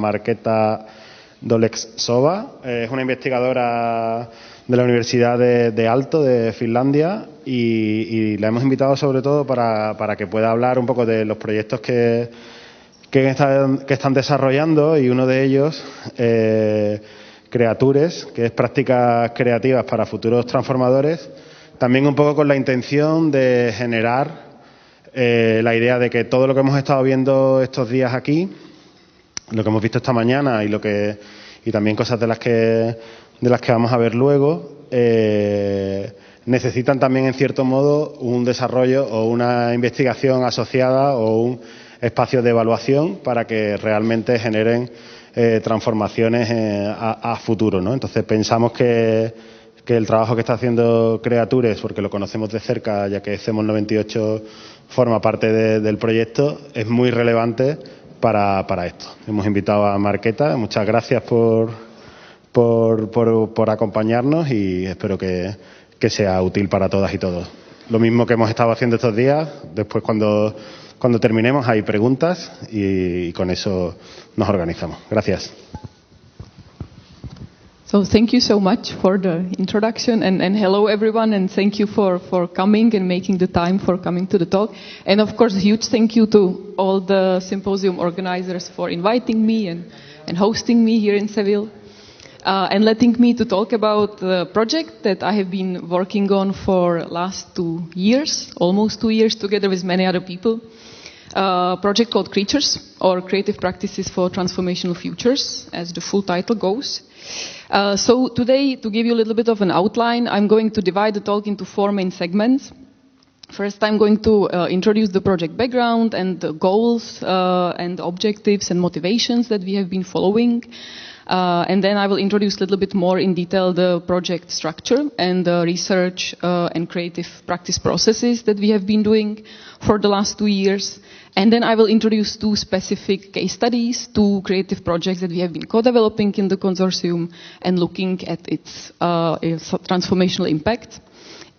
Marketa Dolejs. Es una investigadora de la Universidad de Aalto, de Finlandia, y la hemos invitado sobre todo para que pueda hablar un poco de los proyectos que están desarrollando, y uno de ellos, Creatures, que es Prácticas Creativas para Futuros Transformadores, también un poco con la intención de generar la idea de que todo lo que hemos estado viendo estos días aquí, lo que hemos visto esta mañana y también cosas de las que vamos a ver luego, necesitan también en cierto modo un desarrollo o una investigación asociada o un espacio de evaluación para que realmente generen transformaciones a futuro, ¿no? Entonces pensamos que el trabajo que está haciendo Creatures, porque lo conocemos de cerca, ya que CEMOS 98 forma parte del proyecto, es muy relevante para esto. Hemos invitado a Marketa. Muchas gracias por acompañarnos, y espero que sea útil para todas y todos. Lo mismo que hemos estado haciendo estos días. Después, cuando terminemos, hay preguntas y con eso nos organizamos. Gracias. So thank you so much for the introduction, and hello everyone, and thank you for coming and making the time for coming to the talk. And of course, a huge thank you to all the symposium organizers for inviting me and hosting me here in Seville, and letting me to talk about the project that I have been working on for last 2 years, almost 2 years, together with many other people. A project called Creatures, or Creative Practices for Transformational Futures, as the full title goes. So today, to give you a little bit of an outline, I'm going to divide the talk into 4 main segments. First, I'm going to introduce the project background and the goals and objectives and motivations that we have been following. And then I will introduce a little bit more in detail the project structure and the research and creative practice processes that we have been doing for the last 2 years. And then I will introduce 2 specific case studies, 2 creative projects that we have been co-developing in the consortium and looking at its transformational impact.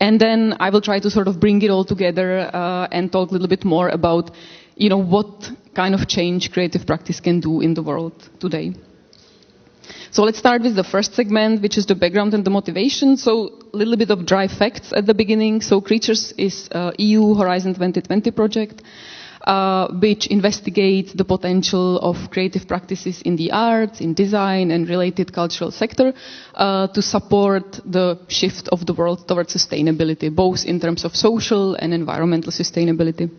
And then I will try to sort of bring it all together and talk a little bit more about, what kind of change creative practice can do in the world today. So let's start with the first segment, which is the background and the motivation. So a little bit of dry facts at the beginning. So Creatures is EU Horizon 2020 project, which investigates the potential of creative practices in the arts, in design, and related cultural sector to support the shift of the world towards sustainability, both in terms of social and environmental sustainability.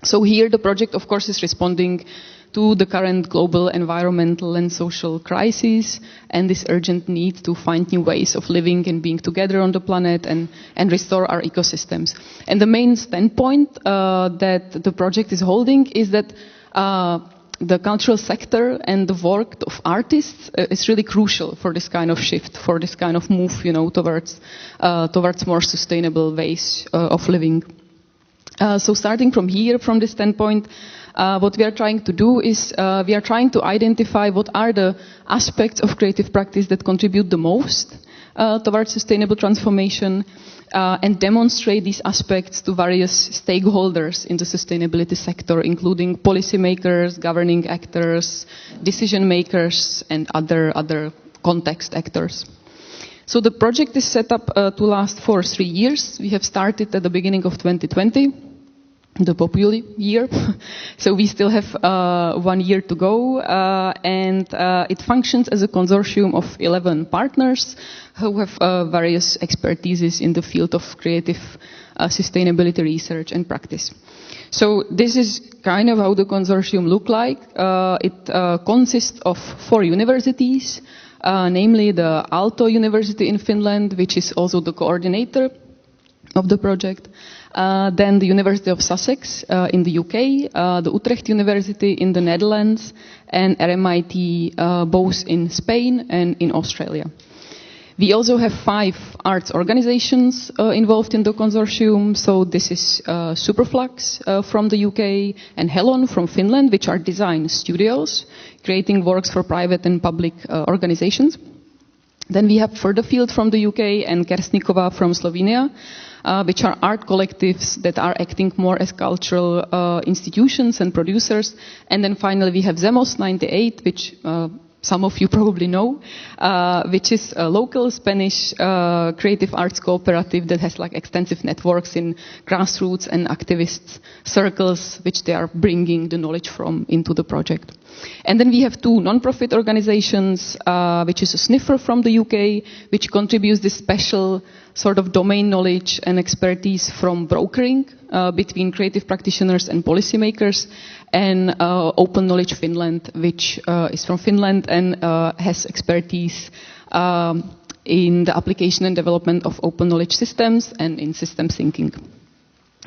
So here the project, of course, is responding to the current global environmental and social crises and this urgent need to find new ways of living and being together on the planet and restore our ecosystems. And the main standpoint that the project is holding is that the cultural sector and the work of artists is really crucial for this kind of shift, for this kind of move, towards more sustainable ways of living. So starting from here, from this standpoint, what we are trying to do is we are trying to identify what are the aspects of creative practice that contribute the most towards sustainable transformation and demonstrate these aspects to various stakeholders in the sustainability sector, including policymakers, governing actors, decision makers, and other context actors. So the project is set up to last for 3 years. We have started at the beginning of 2020. The popular year. So we still have 1 year to go, and it functions as a consortium of 11 partners who have various expertises in the field of creative sustainability research and practice. So this is kind of how the consortium look like. It consists of 4 universities, namely the Aalto University in Finland, which is also the coordinator of the project. Then the University of Sussex in the UK, the Utrecht University in the Netherlands, and RMIT both in Spain and in Australia. We also have 5 arts organizations involved in the consortium. So this is Superflux from the UK and Helon from Finland, which are design studios creating works for private and public organizations. Then we have Furtherfield from the UK and Kersnikova from Slovenia, which are art collectives that are acting more as cultural institutions and producers. And then finally we have Zemos 98, which some of you probably know, which is a local Spanish creative arts cooperative that has like extensive networks in grassroots and activist circles, which they are bringing the knowledge from into the project. And then we have two non-profit organizations, which is a Sniffer from the UK, which contributes this special sort of domain knowledge and expertise from brokering between creative practitioners and policymakers, and Open Knowledge Finland, which is from Finland and has expertise in the application and development of open knowledge systems and in system thinking.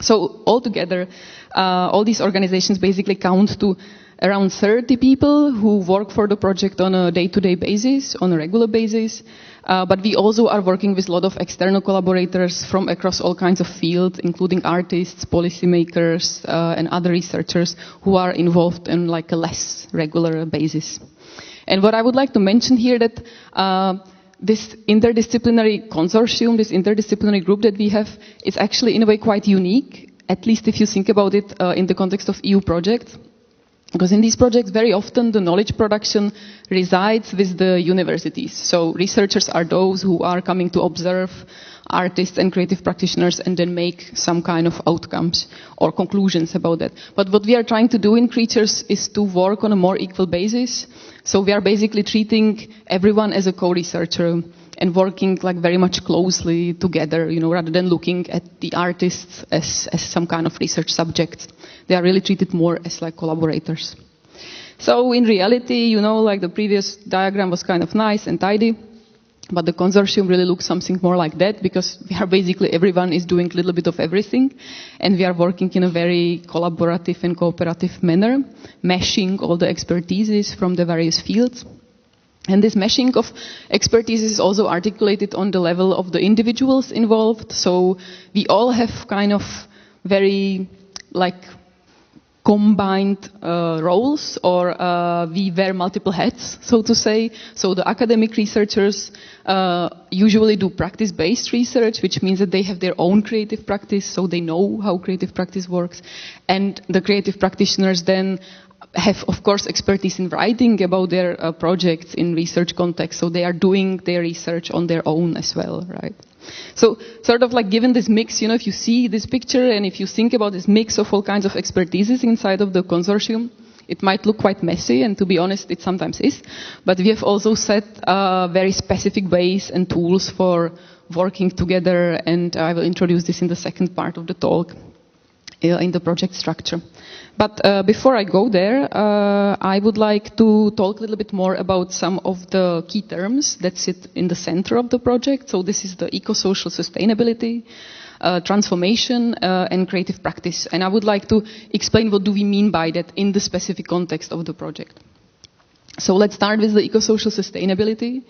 So altogether, all these organizations basically count to around 30 people who work for the project on a day-to-day basis, on a regular basis. But we also are working with a lot of external collaborators from across all kinds of fields, including artists, policymakers, and other researchers who are involved in like a less regular basis. And what I would like to mention here that this interdisciplinary consortium, this interdisciplinary group that we have, is actually in a way quite unique, at least if you think about it in the context of EU projects. Because in these projects, very often the knowledge production resides with the universities. So researchers are those who are coming to observe artists and creative practitioners and then make some kind of outcomes or conclusions about that. But what we are trying to do in Creatures is to work on a more equal basis. So we are basically treating everyone as a co-researcher and working like very much closely together, you know, rather than looking at the artists as some kind of research subjects. They are really treated more as like collaborators. So in reality, you know, like the previous diagram was kind of nice and tidy, but the consortium really looks something more like that, because we are basically, everyone is doing a little bit of everything, and we are working in a very collaborative and cooperative manner, meshing all the expertises from the various fields. And this meshing of expertise is also articulated on the level of the individuals involved. So we all have kind of very like combined roles, or we wear multiple hats, so to say. So the academic researchers usually do practice-based research, which means that they have their own creative practice, so they know how creative practice works. And the creative practitioners then have, of course, expertise in writing about their projects in research context, so they are doing their research on their own as well, right? So, sort of like given this mix, you know, if you see this picture and if you think about this mix of all kinds of expertises inside of the consortium, it might look quite messy, and to be honest, it sometimes is. But we have also set very specific ways and tools for working together, and I will introduce this in the second part of the talk in the project structure. But before I go there, I would like to talk a little bit more about some of the key terms that sit in the center of the project. So this is the ecosocial sustainability, transformation, and creative practice. And I would like to explain what do we mean by that in the specific context of the project. So let's start with the ecosocial sustainability.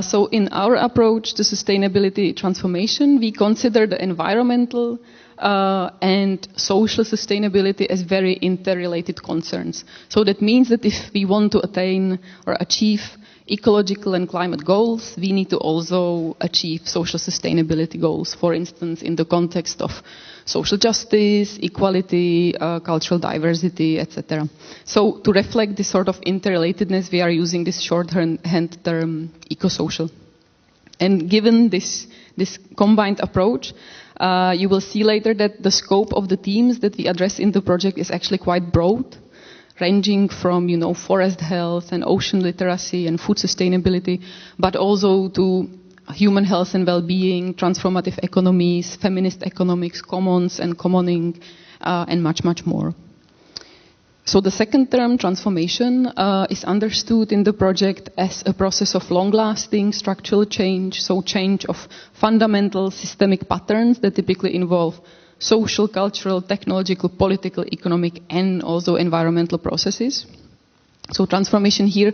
So in our approach to sustainability transformation, we consider the environmental and social sustainability as very interrelated concerns. So that means that if we want to attain or achieve ecological and climate goals, we need to also achieve social sustainability goals, for instance, in the context of social justice, equality, cultural diversity, etc. So to reflect this sort of interrelatedness, we are using this shorthand term ecosocial. And given this combined approach, you will see later that the scope of the themes that we address in the project is actually quite broad, ranging from, you know, forest health and ocean literacy and food sustainability, but also to human health and well-being, transformative economies, feminist economics, commons and commoning, and much, much more. So the second term, transformation, is understood in the project as a process of long-lasting structural change, so change of fundamental systemic patterns that typically involve social, cultural, technological, political, economic, and also environmental processes. So transformation here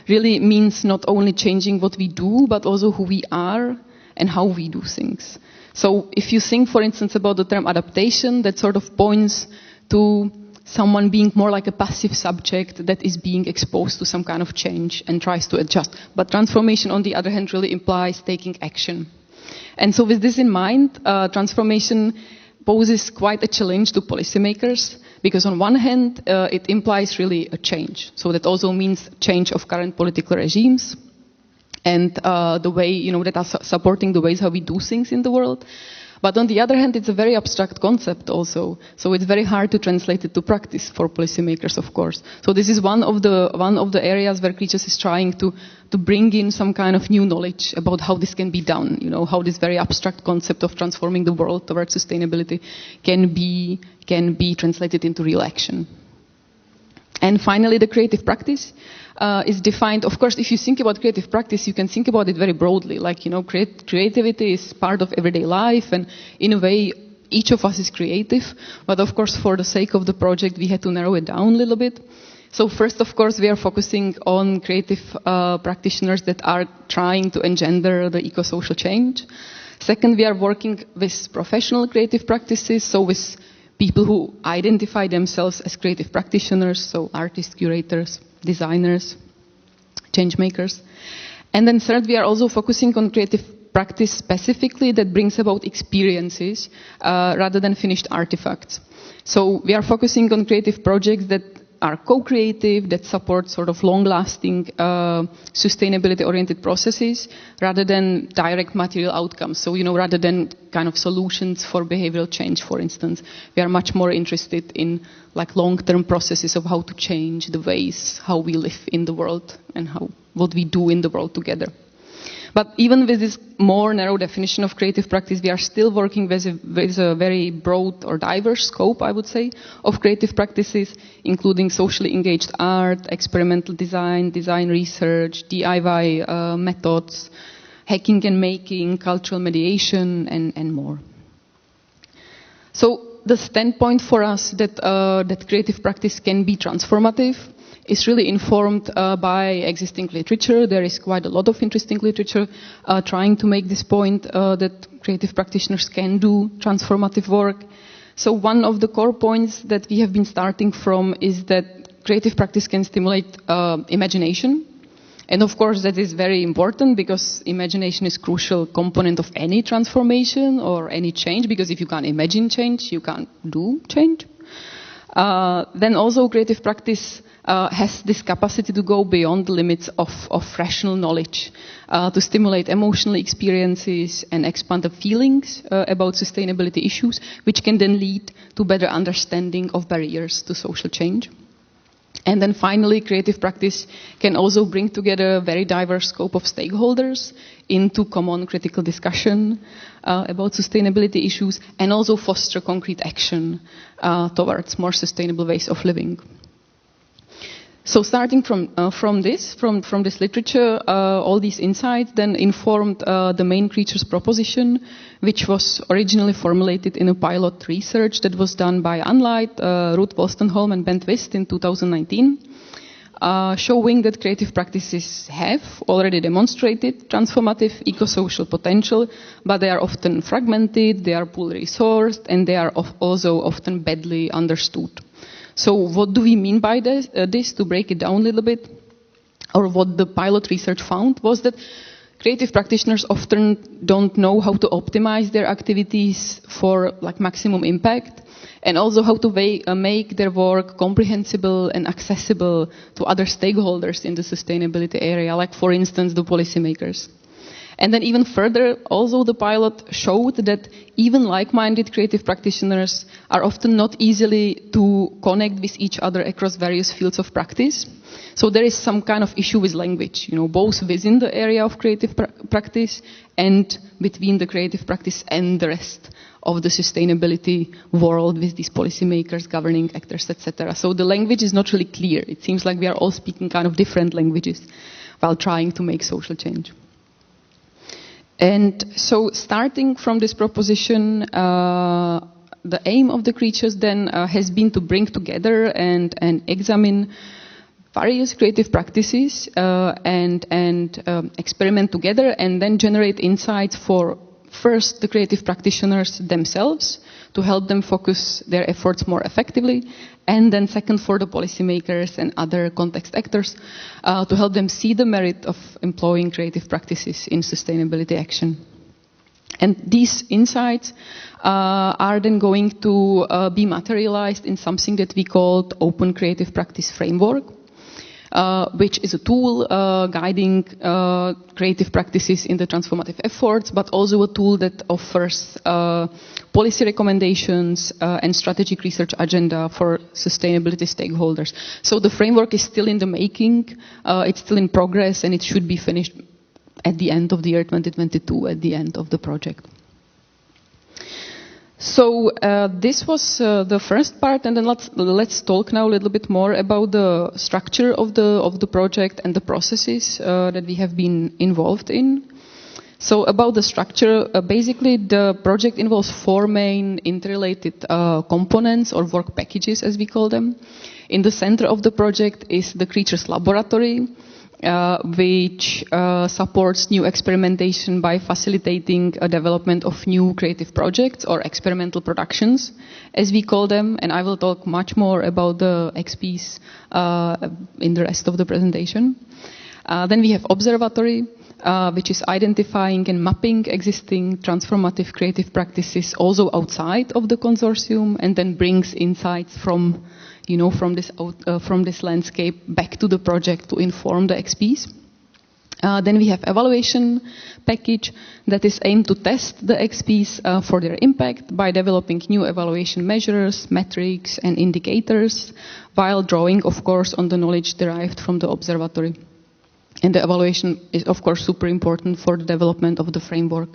really means not only changing what we do, but also who we are and how we do things. So if you think, for instance, about the term adaptation, that sort of points to someone being more like a passive subject that is being exposed to some kind of change and tries to adjust. But transformation, on the other hand, really implies taking action. And so with this in mind, transformation poses quite a challenge to policymakers, because on one hand, it implies really a change. So that also means change of current political regimes and the way, that are supporting the ways how we do things in the world. But on the other hand, it's a very abstract concept also. So it's very hard to translate it to practice for policymakers, of course. So this is one of the areas where Creatures is trying to bring in some kind of new knowledge about how this can be done, how this very abstract concept of transforming the world towards sustainability can be translated into real action. And finally, the creative practice is defined. Of course, if you think about creative practice, you can think about it very broadly. Like, creativity is part of everyday life, and in a way, each of us is creative. But of course, for the sake of the project, we had to narrow it down a little bit. So first, of course, we are focusing on creative practitioners that are trying to engender the ecosocial change. Second, we are working with professional creative practices, so with people who identify themselves as creative practitioners, so artists, curators, designers, change makers. And then third, we are also focusing on creative practice specifically that brings about experiences rather than finished artifacts. So we are focusing on creative projects that are co-creative, that support sort of long-lasting sustainability-oriented processes rather than direct material outcomes. So, rather than kind of solutions for behavioral change, for instance, we are much more interested in like long-term processes of how to change the ways how we live in the world and what we do in the world together. But even with this more narrow definition of creative practice, we are still working with a very broad or diverse scope, I would say, of creative practices, including socially engaged art, experimental design, design research, DIY methods, hacking and making, cultural mediation, and more. So the standpoint for us that creative practice can be transformative is really informed by existing literature. There is quite a lot of interesting literature trying to make this point that creative practitioners can do transformative work. So one of the core points that we have been starting from is that creative practice can stimulate imagination. And of course that is very important because imagination is a crucial component of any transformation or any change, because if you can't imagine change, you can't do change. Then also creative practice has this capacity to go beyond the limits of rational knowledge, to stimulate emotional experiences and expand the feelings about sustainability issues, which can then lead to better understanding of barriers to social change. And then finally, creative practice can also bring together a very diverse scope of stakeholders into common critical discussion about sustainability issues, and also foster concrete action towards more sustainable ways of living. So starting from this literature, all these insights then informed the main Creatures proposition, which was originally formulated in a pilot research that was done by Unlight, Ruth Wolstenholme and Ben Twist in 2019, showing that creative practices have already demonstrated transformative ecosocial potential, but they are often fragmented, they are poorly resourced, and they are also often badly understood. So what do we mean by this? To break it down a little bit, or what the pilot research found was that creative practitioners often don't know how to optimize their activities for like maximum impact, and also how to make their work comprehensible and accessible to other stakeholders in the sustainability area, like for instance the policymakers. And then even further, also the pilot showed that even like-minded creative practitioners are often not easily to connect with each other across various fields of practice. So there is some kind of issue with language, both within the area of creative practice and between the creative practice and the rest of the sustainability world with these policymakers, governing actors, etc. So the language is not really clear. It seems like we are all speaking kind of different languages while trying to make social change. And so starting from this proposition, the aim of the Creatures then has been to bring together and examine various creative practices and experiment together, and then generate insights for First, the creative practitioners themselves, to help them focus their efforts more effectively. And then second, for the policymakers and other context actors, to help them see the merit of employing creative practices in sustainability action. And these insights are then going to be materialized in something that we call Open Creative Practice Framework, which is a tool guiding creative practices in the transformative efforts, but also a tool that offers policy recommendations and strategic research agenda for sustainability stakeholders. So the framework is still in the making, it's still in progress, and it should be finished at the end of the year 2022, at the end of the project. So this was the first part, and then let's talk now a little bit more about the structure of the project and the processes that we have been involved in. So about the structure, basically the project involves 4 main interrelated components or work packages, as we call them. In the center of the project is the Creatures Laboratory, which supports new experimentation by facilitating a development of new creative projects or experimental productions, as we call them. And I will talk much more about the XPs in the rest of the presentation. Then we have Observatory, which is identifying and mapping existing transformative creative practices also outside of the consortium, and then brings insights from this landscape back to the project to inform the XPs. Then we have evaluation package that is aimed to test the XPs for their impact by developing new evaluation measures, metrics, and indicators, while drawing, of course, on the knowledge derived from the observatory. And the evaluation is, of course, super important for the development of the framework.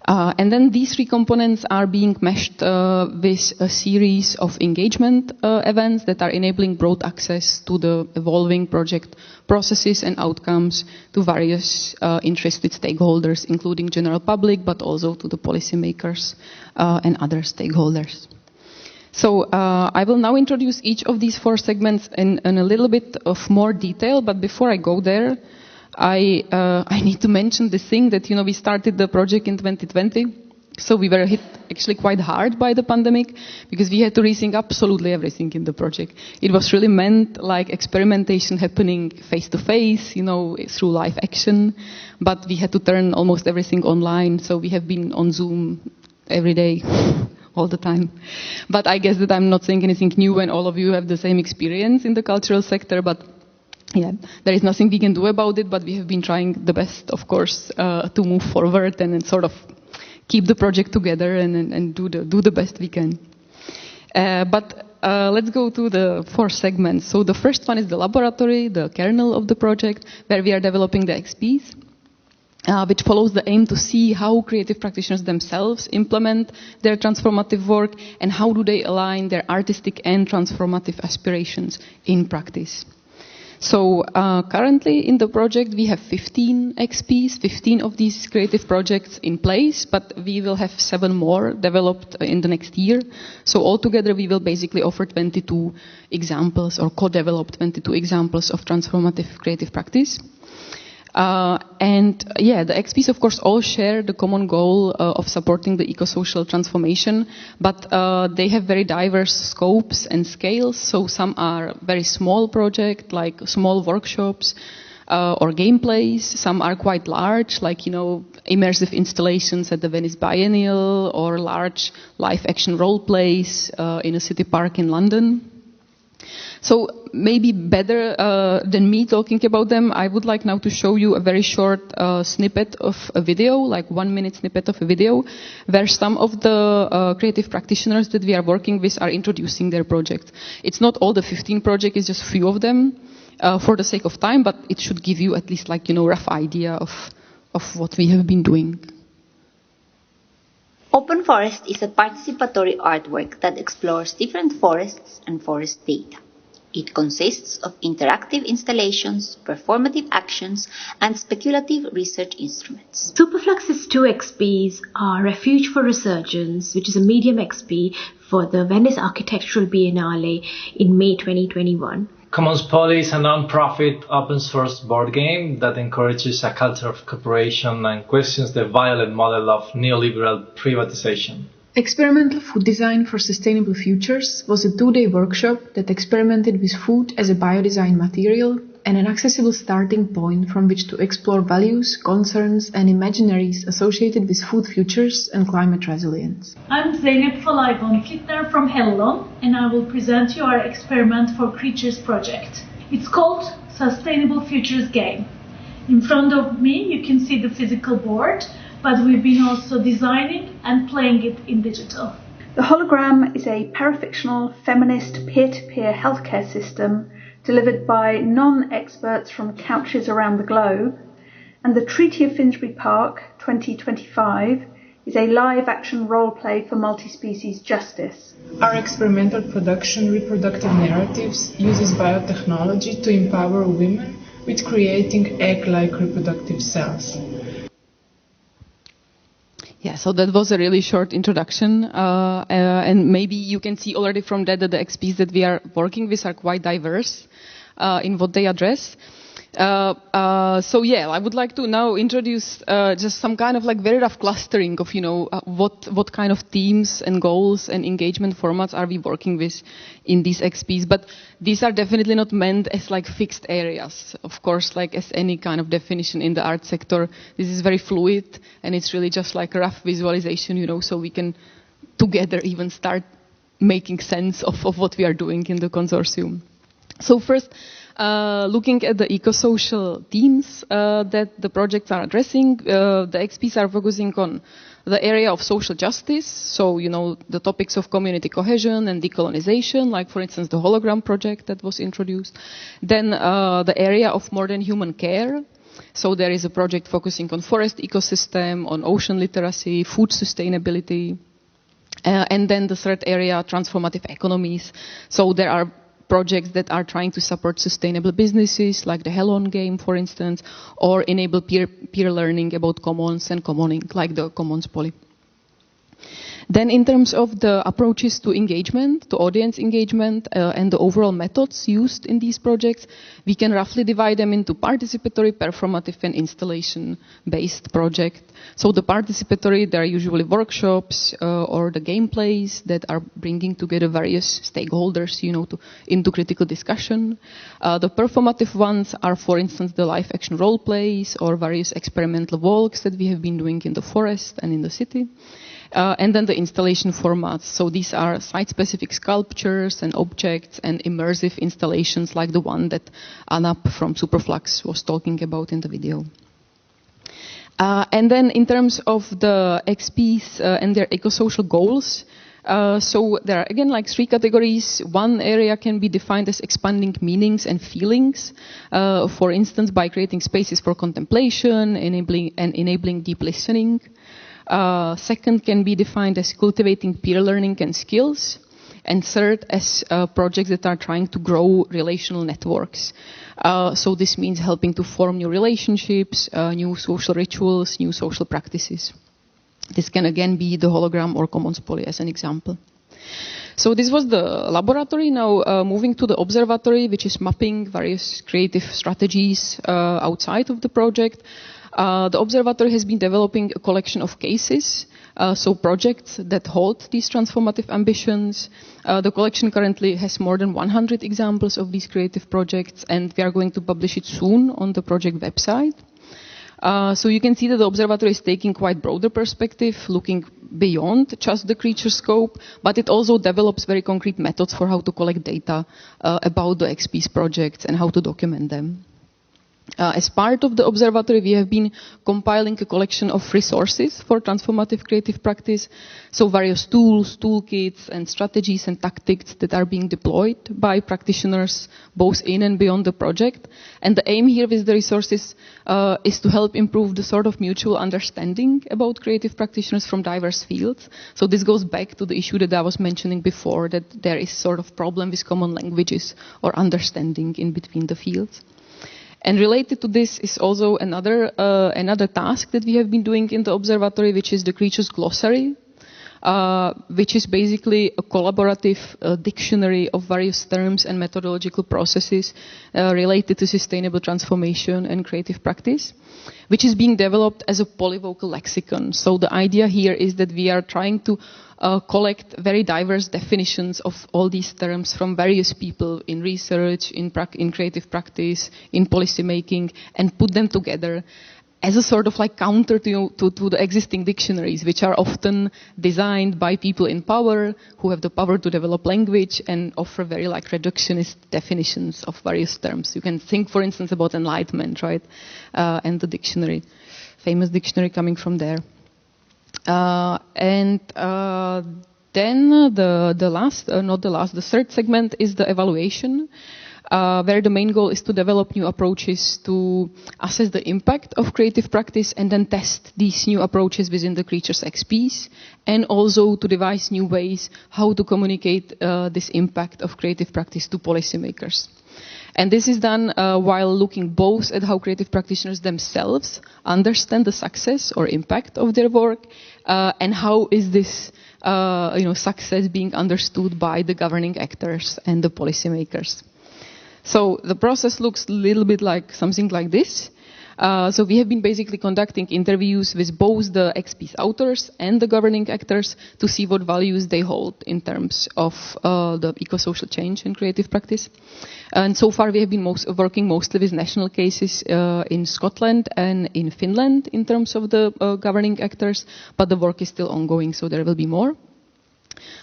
And then these 3 components are being meshed with a series of engagement events that are enabling broad access to the evolving project processes and outcomes to various interested stakeholders, including general public, but also to the policymakers and other stakeholders. So I will now introduce each of these 4 segments in a little bit of more detail, but before I go there, I need to mention this thing that, we started the project in 2020, so we were hit actually quite hard by the pandemic, because we had to rethink absolutely everything in the project. It was really meant like experimentation happening face-to-face, through live action, but we had to turn almost everything online, so we have been on Zoom every day. All the time. But I guess that I'm not saying anything new when all of you have the same experience in the cultural sector, but yeah, there is nothing we can do about it, but we have been trying the best, of course, to move forward and sort of keep the project together and do the best we can. But let's go to the 4 segments. So the first one is the laboratory, the kernel of the project, where we are developing the XPs. Which follows the aim to see how creative practitioners themselves implement their transformative work and how do they align their artistic and transformative aspirations in practice. So currently in the project we have 15 XPs, 15 of these creative projects in place, but we will have 7 more developed in the next year. So altogether we will basically offer 22 examples or co-develop 22 examples of transformative creative practice. The XPs, of course, all share the common goal of supporting the ecosocial transformation, but they have very diverse scopes and scales. So some are very small projects, like small workshops or gameplays. Some are quite large, like, immersive installations at the Venice Biennial or large live action role plays in a city park in London. So maybe better than me talking about them, I would like now to show you a very short snippet of a video, like 1-minute snippet of a video, where some of the creative practitioners that we are working with are introducing their project. It's not all the 15 projects, it's just a few of them for the sake of time, but it should give you at least rough idea of what we have been doing. Open Forest is a participatory artwork that explores different forests and forest data. It consists of interactive installations, performative actions, and speculative research instruments. Superflux's 2 XPs are Refuge for Resurgence, which is a medium XP for the Venice Architectural Biennale in May 2021, Commons Poly is a non-profit open-source board game that encourages a culture of cooperation and questions the violent model of neoliberal privatization. Experimental Food Design for Sustainable Futures was a 2-day workshop that experimented with food as a biodesign material and an accessible starting point from which to explore values, concerns and imaginaries associated with food futures and climate resilience. I'm Zeynep Falay-Kittner from Hellon, and I will present you our Experiment for Creatures project. It's called Sustainable Futures Game. In front of me you can see the physical board, but we've been also designing and playing it in digital. The hologram is a parafictional feminist peer-to-peer healthcare system delivered by non-experts from couches around the globe, and the Treaty of Finsbury Park 2025 is a live-action role-play for multi-species justice. Our experimental production Reproductive Narratives uses biotechnology to empower women with creating egg-like reproductive cells. Yeah, so that was a really short introduction, and maybe you can see already from that the XPs that we are working with are quite diverse in what they address. So yeah, I would like to now introduce just some kind of like very rough clustering of, what kind of themes and goals and engagement formats are we working with in these XPs. But these are definitely not meant as like fixed areas. Of course, like as any kind of definition in the art sector, this is very fluid and it's really just like a rough visualization, so we can together even start making sense of what we are doing in the consortium. So first, looking at the ecosocial themes that the projects are addressing, the XPs are focusing on the area of social justice, so, the topics of community cohesion and decolonization, like, for instance, the hologram project that was introduced. Then the area of modern human care. So there is a project focusing on forest ecosystem, on ocean literacy, food sustainability. And then the third area, transformative economies. So there are projects that are trying to support sustainable businesses, like the Hellon game, for instance, or enable peer learning about commons and commoning, like the Commons Poly. Then in terms of the approaches to engagement, to audience engagement, and the overall methods used in these projects, we can roughly divide them into participatory, performative, and installation-based project. So the participatory, there are usually workshops or the gameplays that are bringing together various stakeholders, into critical discussion. The performative ones are, for instance, the live action role plays or various experimental walks that we have been doing in the forest and in the city. And then the installation formats. So these are site-specific sculptures and objects and immersive installations like the one that Anap from Superflux was talking about in the video. And then in terms of the XPs and their ecosocial goals, so there are again like 3 categories. One area can be defined as expanding meanings and feelings, for instance, by creating spaces for contemplation, enabling deep listening. Second can be defined as cultivating peer learning and skills. And third, as projects that are trying to grow relational networks. So this means helping to form new relationships, new social rituals, new social practices. This can again be the hologram or Commons Poly as an example. So this was the laboratory. Now moving to the observatory, which is mapping various creative strategies outside of the project. The observatory has been developing a collection of cases, so projects that hold these transformative ambitions. The collection currently has more than 100 examples of these creative projects, and we are going to publish it soon on the project website. So you can see that the observatory is taking quite broader perspective, looking beyond just the creature scope, but it also develops very concrete methods for how to collect data about the XP's projects and how to document them. As part of the observatory, we have been compiling a collection of resources for transformative creative practice, so various tools, toolkits, and strategies and tactics that are being deployed by practitioners both in and beyond the project. And the aim here with the resources is to help improve the sort of mutual understanding about creative practitioners from diverse fields. So this goes back to the issue that I was mentioning before, that there is sort of problem with common languages or understanding in between the fields. And related to this is also another task that we have been doing in the observatory, which is the Creatures Glossary. which is basically a collaborative dictionary of various terms and methodological processes related to sustainable transformation and creative practice, which is being developed as a polyvocal lexicon. So the idea here is that we are trying to collect very diverse definitions of all these terms from various people in research, in creative practice, in policy making, and put them together as a sort of like counter to the existing dictionaries, which are often designed by people in power who have the power to develop language and offer very like reductionist definitions of various terms. You can think, for instance, about enlightenment, right? And the dictionary, famous dictionary coming from there. Then the third segment is the evaluation, where the main goal is to develop new approaches to assess the impact of creative practice and then test these new approaches within the creatures XPs, and also to devise new ways how to communicate this impact of creative practice to policymakers. And this is done while looking both at how creative practitioners themselves understand the success or impact of their work, and how is this success being understood by the governing actors and the policymakers. So the process looks a little bit like something like this. So we have been basically conducting interviews with both the XP's authors and the governing actors to see what values they hold in terms of the ecosocial change and creative practice. And so far we have been working mostly with national cases in Scotland and in Finland in terms of the governing actors, but the work is still ongoing, so there will be more.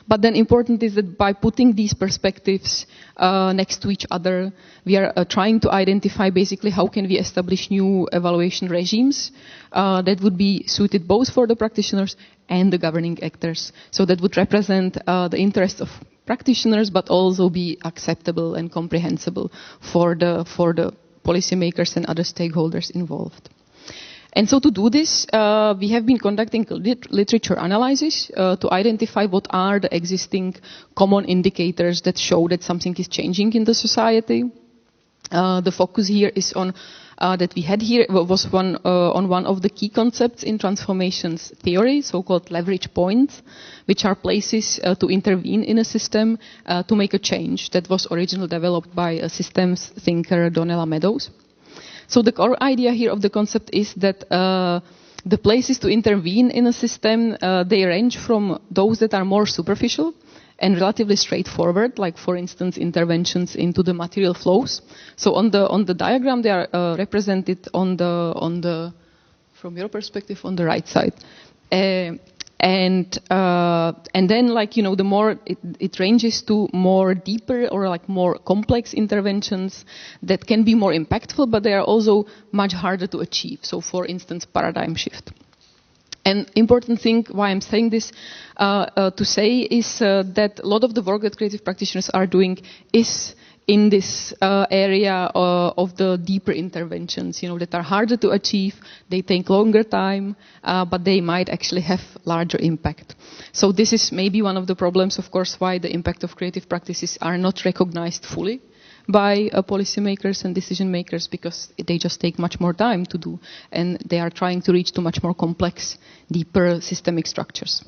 But then important is that by putting these perspectives next to each other, we are trying to identify basically how can we establish new evaluation regimes that would be suited both for the practitioners and the governing actors. So that would represent the interests of practitioners, but also be acceptable and comprehensible for the policymakers and other stakeholders involved. And so to do this, we have been conducting literature analysis to identify what are the existing common indicators that show that something is changing in the society. The focus here is on that we had here was on one of the key concepts in transformations theory, so-called leverage points, which are places to intervene in a system to make a change that was originally developed by a systems thinker, Donella Meadows. So the core idea here of the concept is that the places to intervene in a system, they range from those that are more superficial and relatively straightforward, like for instance interventions into the material flows. So on the diagram they are represented on the from your perspective on the right side. And then, like, the more it ranges to more deeper or like more complex interventions that can be more impactful, but they are also much harder to achieve. So, for instance, paradigm shift. An important thing why I'm saying this to say is that a lot of the work that creative practitioners are doing is in this area of the deeper interventions, that are harder to achieve, they take longer time, but they might actually have larger impact. So this is maybe one of the problems, of course, why the impact of creative practices are not recognized fully by policymakers and decision makers, because they just take much more time to do, and they are trying to reach to much more complex, deeper systemic structures.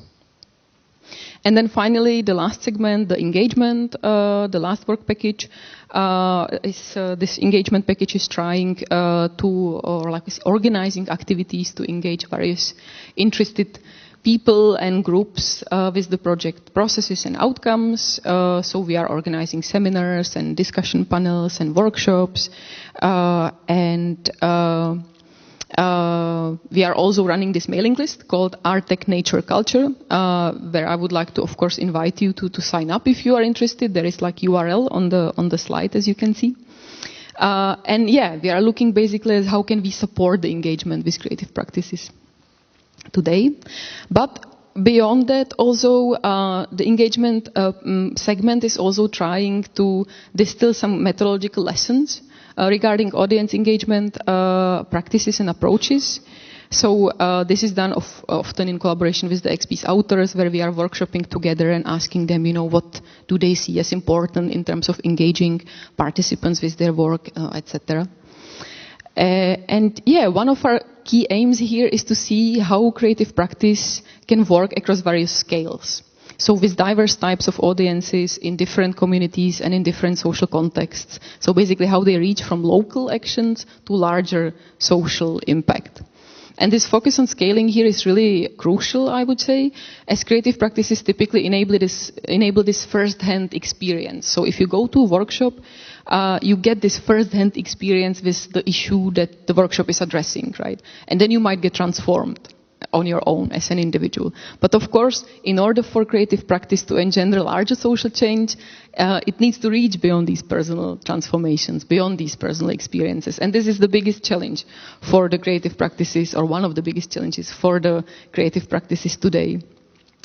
And then finally, the last segment, the engagement, the last work package, this engagement package is trying is organizing activities to engage various interested people and groups with the project processes and outcomes. So we are organizing seminars and discussion panels and workshops, we are also running this mailing list called Art, Tech, Nature, Culture, where I would like to, of course, invite you to sign up if you are interested. There is like URL on the slide, as you can see. We are looking basically at how can we support the engagement with creative practices today. But beyond that, also the engagement segment is also trying to distill some methodological lessons regarding audience engagement practices and approaches. So this is done often in collaboration with the XP's authors, where we are workshopping together and asking them, what do they see as important in terms of engaging participants with their work, etc. One of our key aims here is to see how creative practice can work across various scales. So with diverse types of audiences in different communities and in different social contexts. So basically how they reach from local actions to larger social impact. And this focus on scaling here is really crucial, I would say, as creative practices typically enable this first-hand experience. So if you go to a workshop, you get this first-hand experience with the issue that the workshop is addressing, right? And then you might get transformed on your own as an individual. But of course, in order for creative practice to engender larger social change, it needs to reach beyond these personal transformations, beyond these personal experiences. And this is the biggest challenge for the creative practices, or one of the biggest challenges for the creative practices today.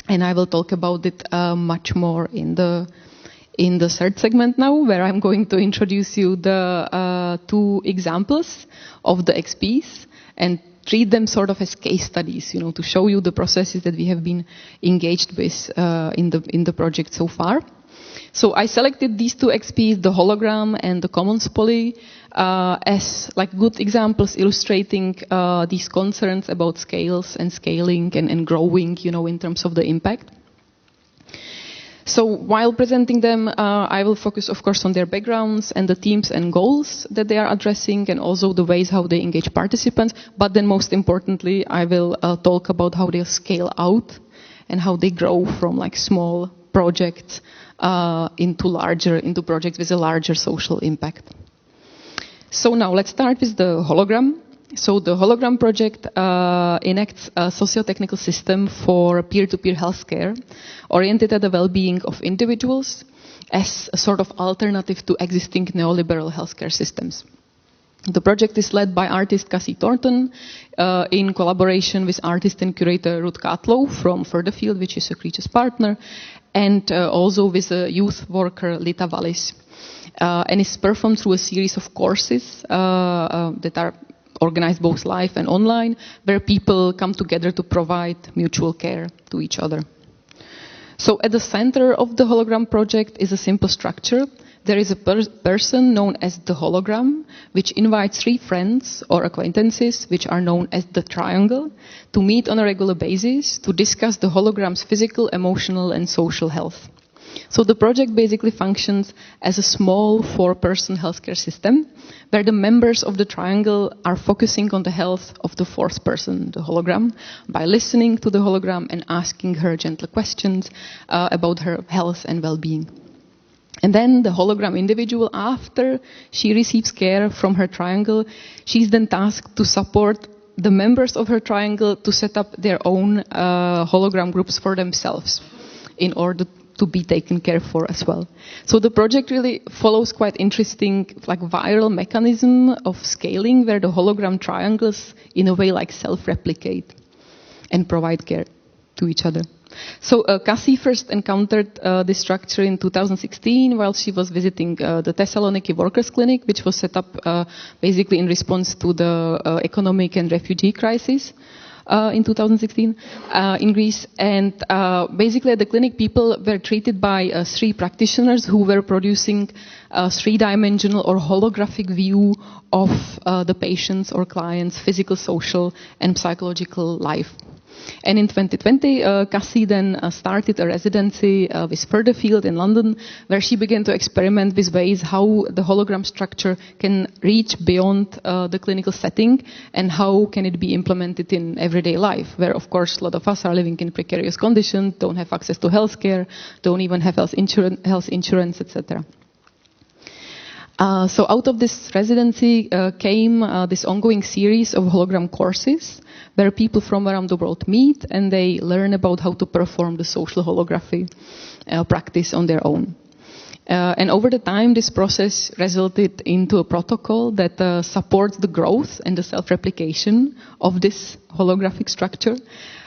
And I will talk about it much more in the third segment now, where I'm going to introduce you the 2 examples of the XPs and treat them sort of as case studies, to show you the processes that we have been engaged with in the project so far. So I selected these 2 XPs, the hologram and the commons poly, as like good examples illustrating these concerns about scales and scaling and growing, in terms of the impact. So while presenting them, I will focus, of course, on their backgrounds and the themes and goals that they are addressing, and also the ways how they engage participants. But then most importantly, I will talk about how they scale out and how they grow from like small projects into projects with a larger social impact. So now let's start with the hologram. So the hologram project enacts a socio-technical system for peer-to-peer healthcare oriented at the well-being of individuals as a sort of alternative to existing neoliberal healthcare systems. The project is led by artist Cassie Thornton in collaboration with artist and curator Ruth Catlow from Furtherfield, which is a Creatures partner, and also with a youth worker Lita Wallis. And is performed through a series of courses that are organized both live and online, where people come together to provide mutual care to each other. So at the center of the hologram project is a simple structure. There is a person known as the hologram, which invites 3 friends or acquaintances, which are known as the triangle, to meet on a regular basis to discuss the hologram's physical, emotional, and social health. So the project basically functions as a small 4-person healthcare system, where the members of the triangle are focusing on the health of the 4th person, the hologram, by listening to the hologram and asking her gentle questions about her health and well-being. And then the hologram individual, after she receives care from her triangle, she's then tasked to support the members of her triangle to set up their own hologram groups for themselves in order to be taken care for as well. So the project really follows quite interesting like viral mechanism of scaling, where the hologram triangles in a way like self-replicate and provide care to each other. So Cassie first encountered this structure in 2016 while she was visiting the Thessaloniki Workers Clinic, which was set up basically in response to the economic and refugee crisis in 2016 in Greece. And basically at the clinic, people were treated by 3 practitioners who were producing a 3-dimensional or holographic view of the patient's or client's physical, social, and psychological life. And in 2020, Cassie then started a residency with Furtherfield in London, where she began to experiment with ways how the hologram structure can reach beyond the clinical setting and how can it be implemented in everyday life, where, of course, a lot of us are living in precarious conditions, don't have access to healthcare, don't even have health insurance, etc. So out of this residency came this ongoing series of hologram courses where people from around the world meet and they learn about how to perform the social holography practice on their own. And over the time, this process resulted into a protocol that supports the growth and the self-replication of this holographic structure.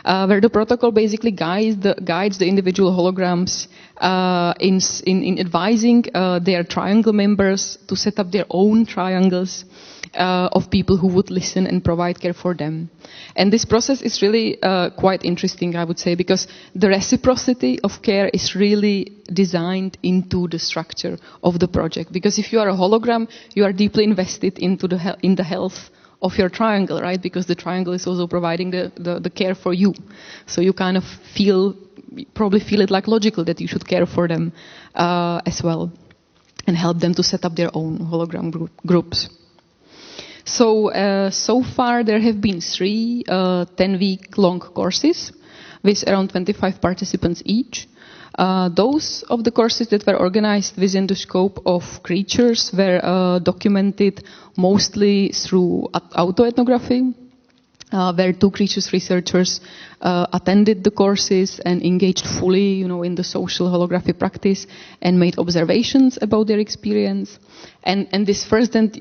where the protocol basically guides the individual holograms in advising their triangle members to set up their own triangles of people who would listen and provide care for them. And this process is really quite interesting, I would say, because the reciprocity of care is really designed into the structure of the project. Because if you are a hologram, you are deeply invested into in the health of your triangle, right? Because the triangle is also providing the care for you. So you kind of probably feel it like logical that you should care for them as well and help them to set up their own hologram groups. So far there have been 3 10-week-long courses with around 25 participants each. Those of the courses that were organized within the scope of creatures were documented mostly through autoethnography, where 2 creatures researchers attended the courses and engaged fully, in the social holography practice and made observations about their experience. And this first-hand,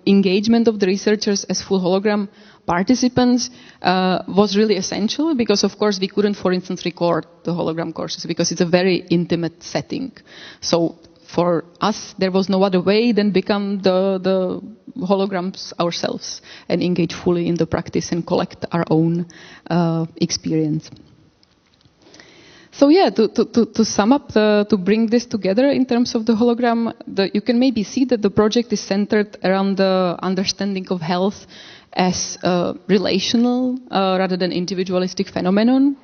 engagement of the researchers as full hologram participants was really essential because, of course, we couldn't, for instance, record the hologram courses because it's a very intimate setting. So for us, there was no other way than become the holograms ourselves and engage fully in the practice and collect our own experience. So yeah, to sum up, to bring this together in terms of the hologram, you can maybe see that the project is centered around the understanding of health as a relational rather than individualistic phenomenon.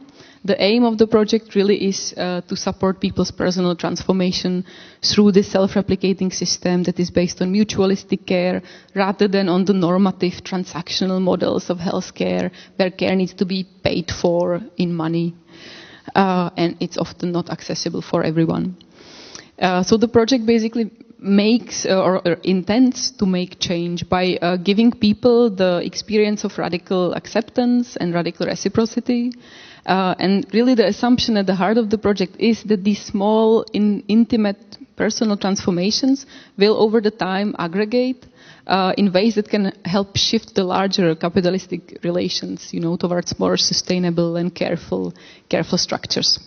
The aim of the project really is to support people's personal transformation through this self-replicating system that is based on mutualistic care rather than on the normative transactional models of healthcare where care needs to be paid for in money. And it's often not accessible for everyone. So the project basically makes or intends to make change by giving people the experience of radical acceptance and radical reciprocity. And really the assumption at the heart of the project is that these small, intimate personal transformations will over the time aggregate in ways that can help shift the larger capitalistic relations, towards more sustainable and careful structures.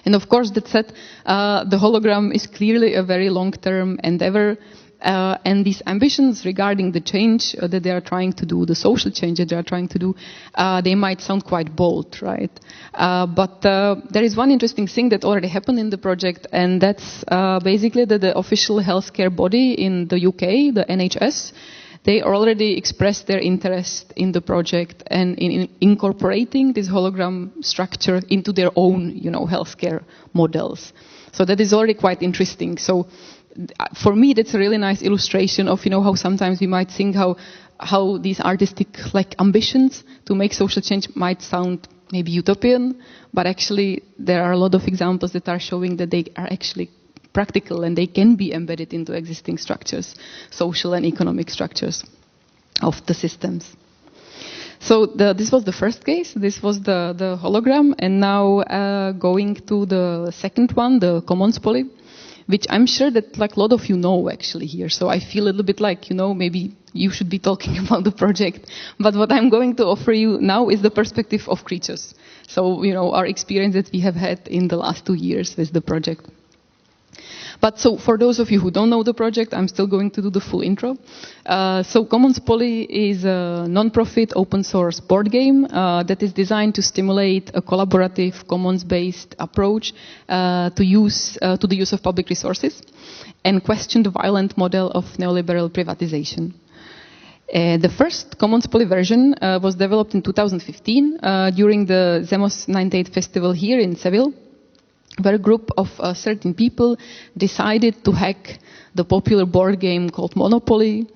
And of course, that said, the hologram is clearly a very long-term endeavor, and these ambitions regarding the change that they are trying to do, the social change that they are trying to do, they might sound quite bold, right? But there is one interesting thing that already happened in the project, and that's basically that the official healthcare body in the UK, the NHS, they already expressed their interest in the project and in incorporating this hologram structure into their own, healthcare models. So that is already quite interesting. So for me, that's a really nice illustration of, how sometimes we might think how these artistic ambitions to make social change might sound maybe utopian, but actually there are a lot of examples that are showing that they are actually practical and they can be embedded into existing structures, social and economic structures of the systems. So this was the first case. This was the hologram, and now going to the second one, the commons poly, which I'm sure that a lot of you know actually here. So I feel a little bit like, maybe you should be talking about the project. But what I'm going to offer you now is the perspective of creatures. So, our experience that we have had in the last 2 years with the project. But so for those of you who don't know the project, I'm still going to do the full intro. So Commons Poly is a non-profit open source board game that is designed to stimulate a collaborative commons-based approach to the use of public resources and question the violent model of neoliberal privatization. The first Commons Poly version was developed in 2015 during the Zemos 98 festival here in Seville, where a group of certain people decided to hack the popular board game called Monopoly,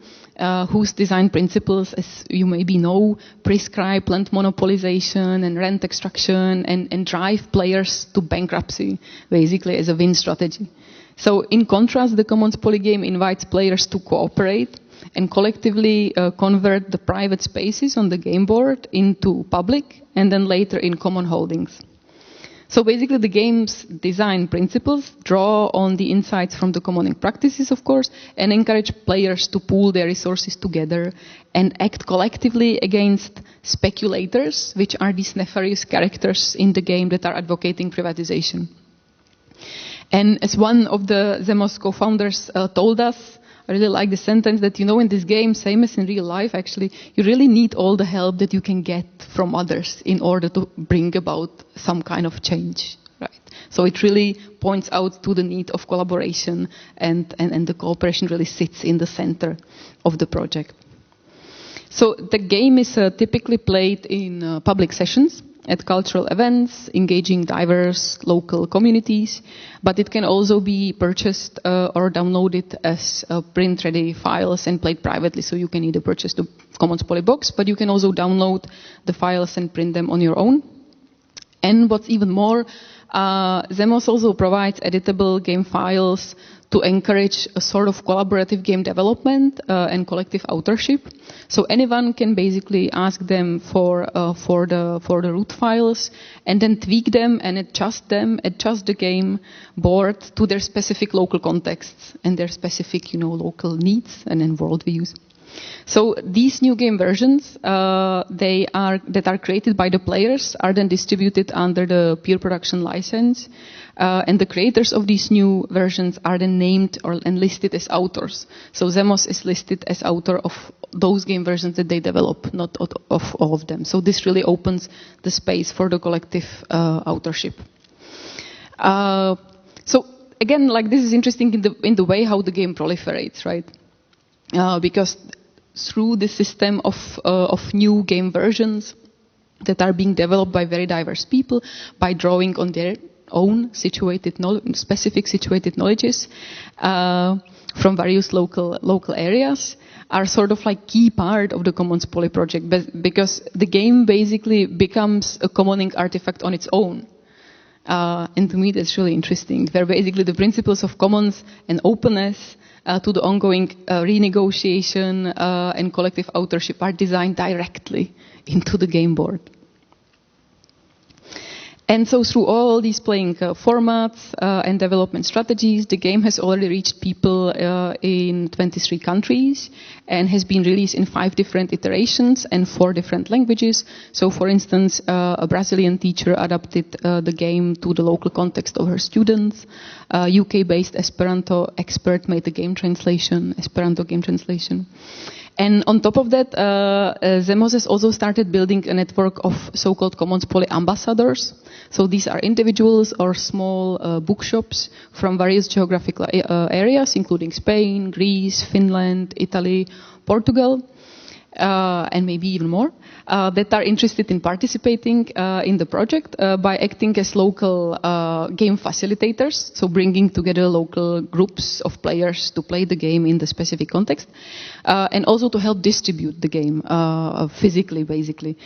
whose design principles, as you maybe know, prescribe land monopolization and rent extraction and drive players to bankruptcy, basically as a win strategy. So in contrast, the Commons Poly game invites players to cooperate and collectively convert the private spaces on the game board into public and then later in common holdings. So basically the game's design principles draw on the insights from the commoning practices, of course, and encourage players to pool their resources together and act collectively against speculators, which are these nefarious characters in the game that are advocating privatization. And as one of the Zemos co-founders told us, I really like the sentence that, in this game, same as in real life, actually, you really need all the help that you can get from others in order to bring about some kind of change, right? So it really points out to the need of collaboration, and the cooperation really sits in the center of the project. So the game is typically played in public sessions, at cultural events, engaging diverse local communities, but it can also be purchased or downloaded as print-ready files and played privately, so you can either purchase the Commons Poly box, but you can also download the files and print them on your own. And what's even more, Zemos also provides editable game files to encourage a sort of collaborative game development and collective authorship. So anyone can basically ask them for the root files and then tweak them and adjust the game board to their specific local contexts and their specific, local needs and worldviews. So these new game versions that are created by the players are then distributed under the peer production license, and the creators of these new versions are then named and listed as authors. So Zemos is listed as author of those game versions that they develop, not of all of them. So this really opens the space for the collective authorship. So again, this is interesting in the way how the game proliferates, right? Because through the system of new game versions that are being developed by very diverse people, by drawing on their own specific situated knowledges from various local areas, are sort of key part of the Commons Poly project, because the game basically becomes a commoning artifact on its own. And to me, that's really interesting, where basically the principles of commons and openness to the ongoing renegotiation and collective authorship are designed directly into the game board. And so through all these playing formats and development strategies, the game has already reached people in 23 countries and has been released in 5 different iterations and 4 different languages. So for instance, a Brazilian teacher adapted the game to the local context of her students. UK-based Esperanto expert made the game translation, Esperanto game translation. And on top of that, Zemos has also started building a network of so-called Commons Poly ambassadors. So these are individuals or small bookshops from various geographical areas, including Spain, Greece, Finland, Italy, Portugal, and maybe even more, that are interested in participating in the project by acting as local game facilitators, so bringing together local groups of players to play the game in the specific context, and also to help distribute the game physically, basically,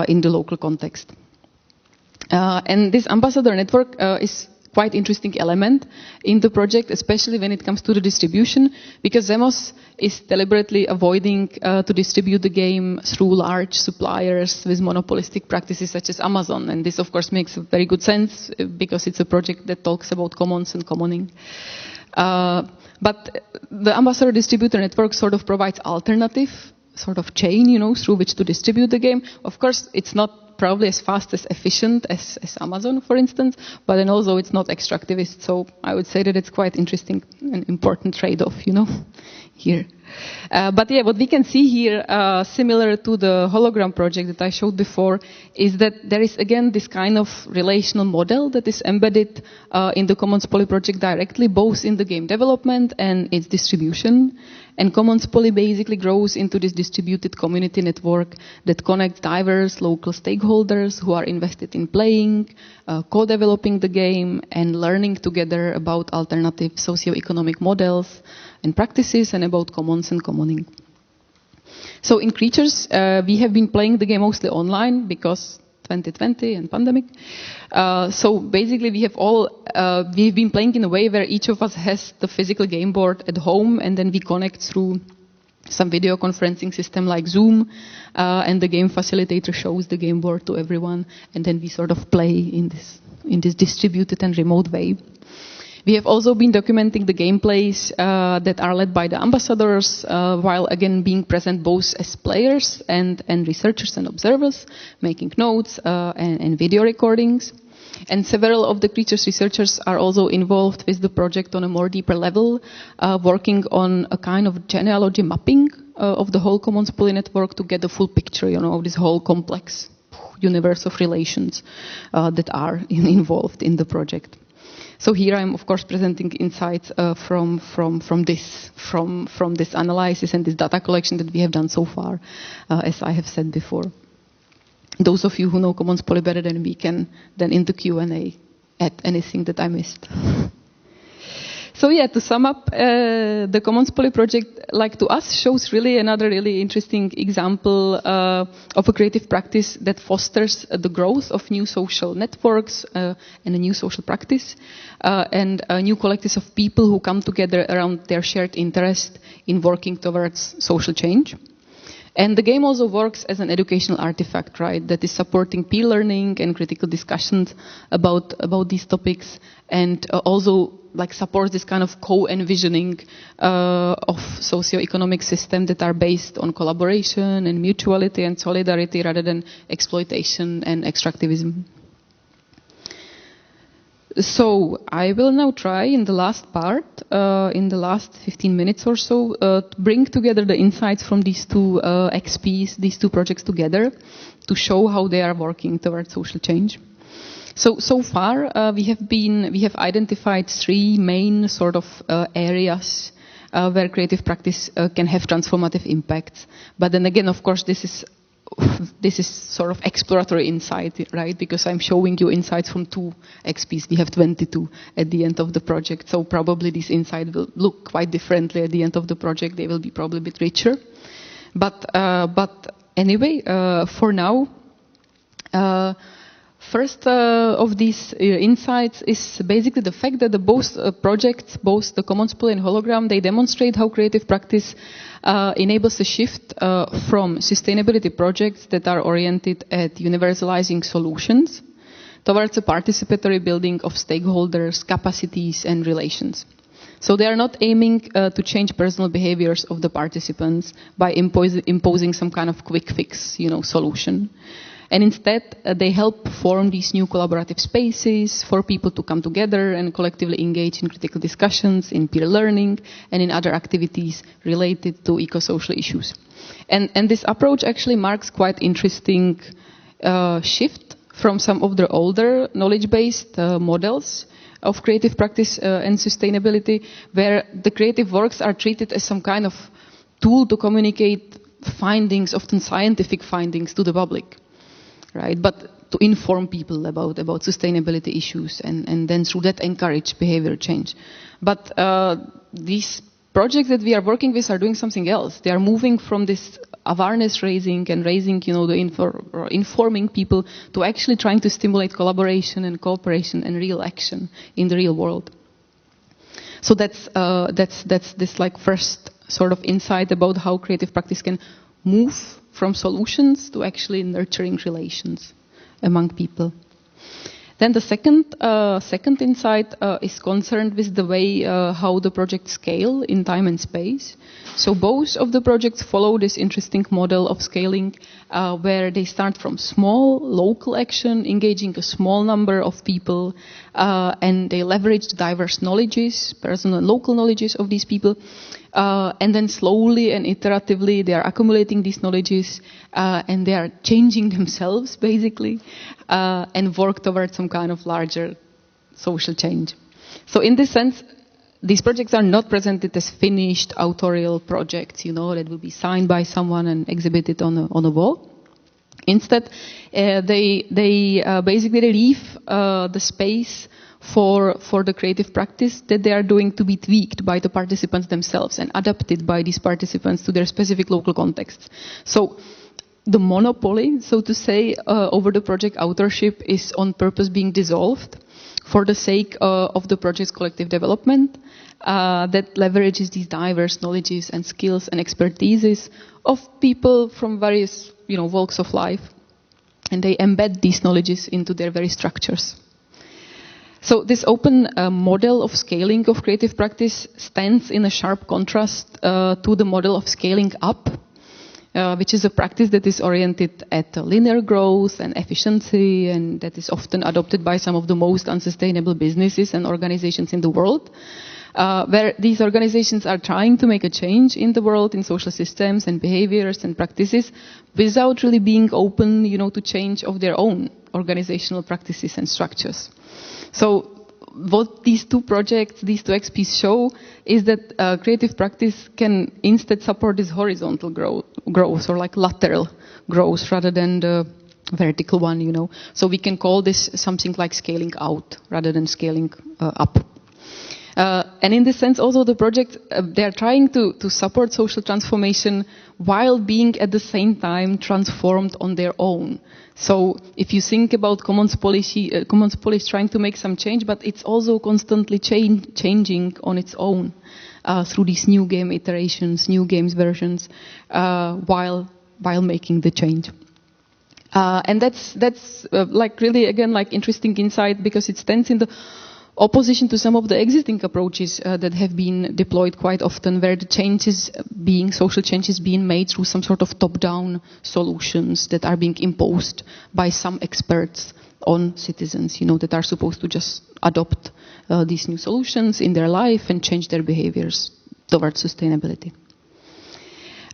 in the local context. And this ambassador network is quite interesting element in the project, especially when it comes to the distribution, because Zemos is deliberately avoiding to distribute the game through large suppliers with monopolistic practices such as Amazon. And this, of course, makes very good sense because it's a project that talks about commons and commoning. But the ambassador distributor network sort of provides alternative sort of chain, through which to distribute the game. Of course, it's not probably as fast as efficient as Amazon, for instance, but then also it's not extractivist. So I would say that it's quite interesting and important trade-off, here. But yeah, what we can see here, similar to the hologram project that I showed before, is that there is again this kind of relational model that is embedded in the Commons Poly project directly, both in the game development and its distribution. And Commons Poly basically grows into this distributed community network that connects diverse local stakeholders who are invested in playing, co-developing the game, and learning together about alternative socio-economic models and practices and about commons and commoning. So in Creatures, we have been playing the game mostly online because 2020 and pandemic. So basically we've been playing in a way where each of us has the physical game board at home, and then we connect through some video conferencing system like Zoom, and the game facilitator shows the game board to everyone, and then we sort of play in this in this distributed and remote way. We have also been documenting the gameplays that are led by the ambassadors, while again being present both as players and researchers and observers, making notes and video recordings. And several of the creatures researchers are also involved with the project on a more deeper level, working on a kind of genealogy mapping of the whole Commons Poly network to get the full picture, of this whole complex universe of relations that are involved in the project. So here I'm, of course, presenting insights from this analysis and this data collection that we have done so far, as I have said before. Those of you who know Commons Poly better than me can then in the Q&A add anything that I missed. So yeah, to sum up, the Commons Poly project, like to us, shows really another really interesting example of a creative practice that fosters the growth of new social networks and a new social practice and new collectives of people who come together around their shared interest in working towards social change. And the game also works as an educational artifact, right, that is supporting peer learning and critical discussions about these topics, and also like supports this kind of co-envisioning of socio-economic systems that are based on collaboration and mutuality and solidarity rather than exploitation and extractivism. So I will now try in the last part, in the last 15 minutes or so, to bring together the insights from these two XPs, these two projects together, to show how they are working towards social change. So far, we have identified three main sort of areas where creative practice can have transformative impacts. But then again, of course, this is sort of exploratory insight, right? Because I'm showing you insights from two XPs. We have 22 at the end of the project. So probably this insight will look quite differently at the end of the project. They will be probably a bit richer. But anyway, for now, first of these insights is basically the fact that both projects, both the Commons Poly and Hologram, they demonstrate how creative practice enables a shift from sustainability projects that are oriented at universalizing solutions towards a participatory building of stakeholders, capacities, and relations. So they are not aiming to change personal behaviors of the participants by imposing some kind of quick fix, solution. And instead, they help form these new collaborative spaces for people to come together and collectively engage in critical discussions, in peer learning, and in other activities related to eco-social issues. And this approach actually marks quite interesting shift from some of the older knowledge-based models of creative practice and sustainability, where the creative works are treated as some kind of tool to communicate findings, often scientific findings, to the public. Right, but to inform people about sustainability issues and then through that encourage behavior change. But these projects that we are working with are doing something else. They are moving from this awareness raising and raising, informing people to actually trying to stimulate collaboration and cooperation and real action in the real world. So that's this like first sort of insight about how creative practice can move from solutions to actually nurturing relations among people. Then the second insight is concerned with the way how the projects scale in time and space. So both of the projects follow this interesting model of scaling where they start from small local action, engaging a small number of people, and they leverage the diverse knowledges, personal and local knowledges of these people. And then slowly and iteratively they are accumulating these knowledges and they are changing themselves basically and work towards some kind of larger social change. So in this sense, these projects are not presented as finished authorial projects, that will be signed by someone and exhibited on a wall. Instead, they basically leave the space for the creative practice that they are doing to be tweaked by the participants themselves and adapted by these participants to their specific local contexts. So the monopoly, so to say, over the project authorship is on purpose being dissolved for the sake of the project's collective development that leverages these diverse knowledges and skills and expertises of people from various walks of life, and they embed these knowledges into their very structures. So this open model of scaling of creative practice stands in a sharp contrast to the model of scaling up, which is a practice that is oriented at linear growth and efficiency, and that is often adopted by some of the most unsustainable businesses and organizations in the world, where these organizations are trying to make a change in the world, in social systems and behaviors and practices, without really being open, to change of their own organizational practices and structures. So what these two projects, these two XPs show is that creative practice can instead support this horizontal growth or like lateral growth rather than the vertical one, So we can call this something like scaling out rather than scaling up. And in this sense, also the project, they are trying to support social transformation while being at the same time transformed on their own. So if you think about Commons policy is trying to make some change, but it's also constantly changing on its own through these new game iterations, new games versions, while making the change. And that's like really again like interesting insight because it stands in the opposition to some of the existing approaches that have been deployed quite often, where the social changes being made through some sort of top-down solutions that are being imposed by some experts on citizens, that are supposed to just adopt these new solutions in their life and change their behaviors towards sustainability.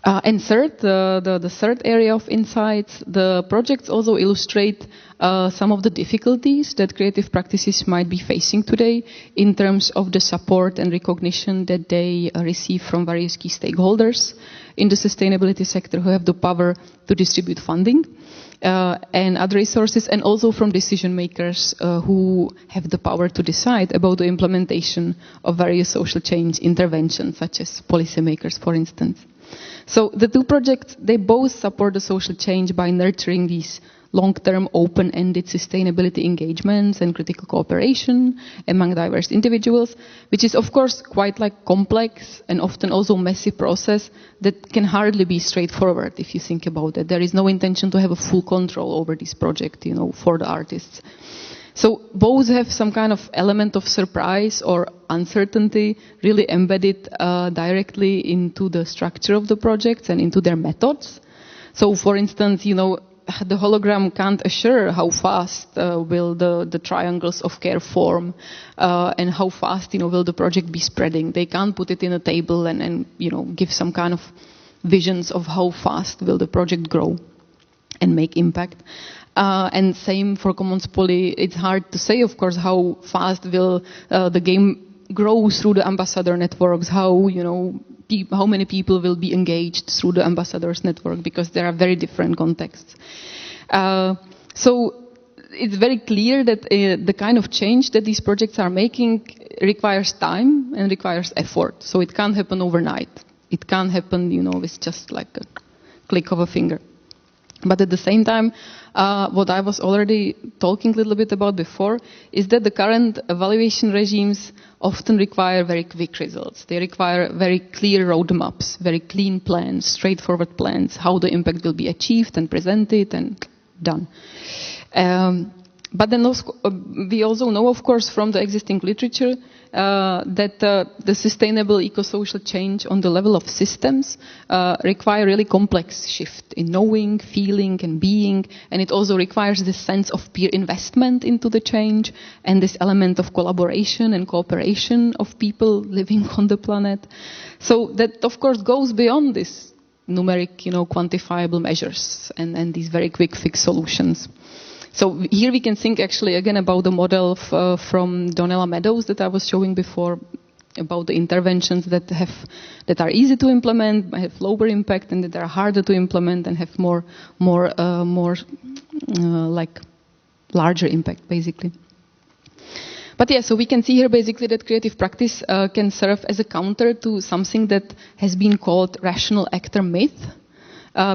And third, the third area of insights, the projects also illustrate some of the difficulties that creative practices might be facing today in terms of the support and recognition that they receive from various key stakeholders in the sustainability sector who have the power to distribute funding and other resources, and also from decision makers who have the power to decide about the implementation of various social change interventions, such as policymakers, for instance. So the two projects, they both support the social change by nurturing these long-term, open-ended sustainability engagements and critical cooperation among diverse individuals, which is, of course, quite like complex and often also messy process that can hardly be straightforward if you think about it. There is no intention to have a full control over this project, for the artists. So both have some kind of element of surprise or uncertainty really embedded directly into the structure of the projects and into their methods. So, for instance, the hologram can't assure how fast will the triangles of care form and how fast, will the project be spreading. They can't put it in a table and give some kind of visions of how fast will the project grow and make impact. And same for Commons Poly, it's hard to say, of course, how fast will the game grow through the ambassador networks, how many people will be engaged through the ambassadors network, because there are very different contexts. So it's very clear that the kind of change that these projects are making requires time and requires effort. So it can't happen overnight. It can't happen, with just like a click of a finger. But at the same time, what I was already talking a little bit about before is that the current evaluation regimes often require very quick results. They require very clear roadmaps, very clean plans, straightforward plans, how the impact will be achieved and presented and done. But then we also know, of course, from the existing literature that the sustainable ecosocial change on the level of systems require really complex shift in knowing, feeling, and being, and it also requires this sense of peer investment into the change and this element of collaboration and cooperation of people living on the planet. So that, of course, goes beyond this numeric, quantifiable measures and these very quick fix solutions. So here we can think actually again about the model from Donella Meadows that I was showing before, about the interventions that are easy to implement, have lower impact, and that are harder to implement and have more like larger impact basically. But yeah, so we can see here basically that creative practice can serve as a counter to something that has been called rational actor myth,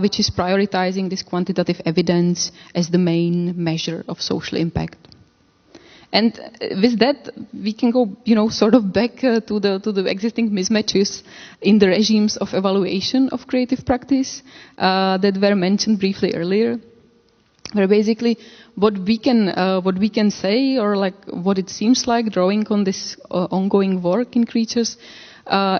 which is prioritizing this quantitative evidence as the main measure of social impact. And with that, we can go, sort of back to the existing mismatches in the regimes of evaluation of creative practice that were mentioned briefly earlier. where basically what we can say, or like what it seems like drawing on this ongoing work in creatures,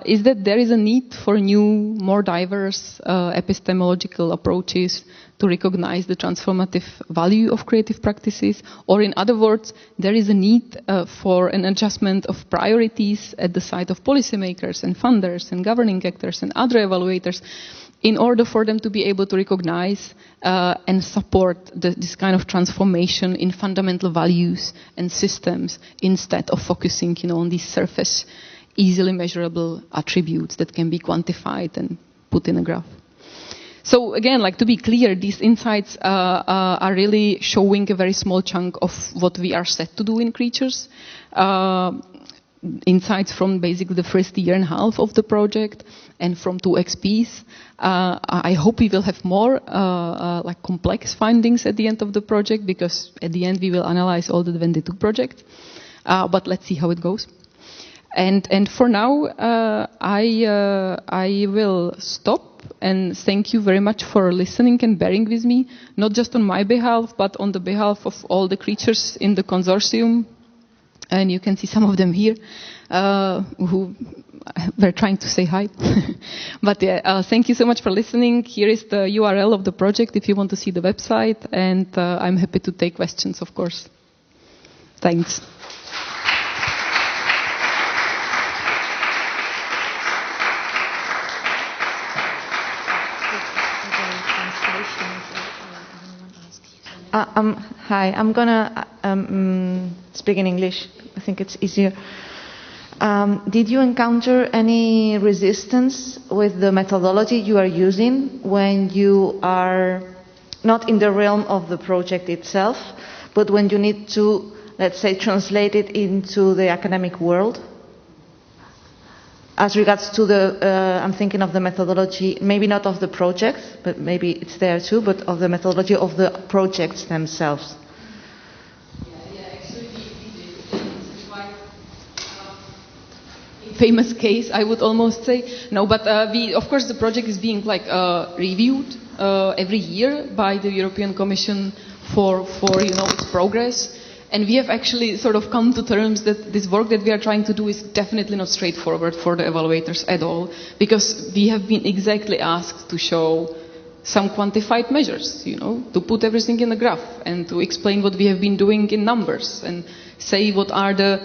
is that there is a need for new, more diverse epistemological approaches to recognize the transformative value of creative practices, or in other words, there is a need for an adjustment of priorities at the side of policymakers and funders and governing actors and other evaluators, in order for them to be able to recognize and support this kind of transformation in fundamental values and systems, instead of focusing, on these surface, easily measurable attributes that can be quantified and put in a graph. So again, like, to be clear, these insights are really showing a very small chunk of what we are set to do in creatures. Insights from basically the first year and a half of the project and from 2 XPs. I hope we will have more like complex findings at the end of the project, because at the end we will analyze all the 22 projects. But let's see how it goes. And for now, I will stop and thank you very much for listening and bearing with me, not just on my behalf, but on the behalf of all the creatures in the consortium. And you can see some of them here who were trying to say hi. But yeah, thank you so much for listening. Here is the URL of the project if you want to see the website, and I'm happy to take questions, of course. Thanks. Hi, I'm gonna speak in English. I think it's easier. Did you encounter any resistance with the methodology you are using when you are not in the realm of the project itself, but when you need to, let's say, translate it into the academic world? As regards to I'm thinking of the methodology, maybe not of the projects, but maybe it's there too, but of the methodology of the projects themselves. Actually, it's quite a famous case, I would almost say. No, but of course, the project is being reviewed every year by the European Commission for its progress. And we have actually sort of come to terms that this work that we are trying to do is definitely not straightforward for the evaluators at all, because we have been exactly asked to show some quantified measures, to put everything in a graph and to explain what we have been doing in numbers and say what are the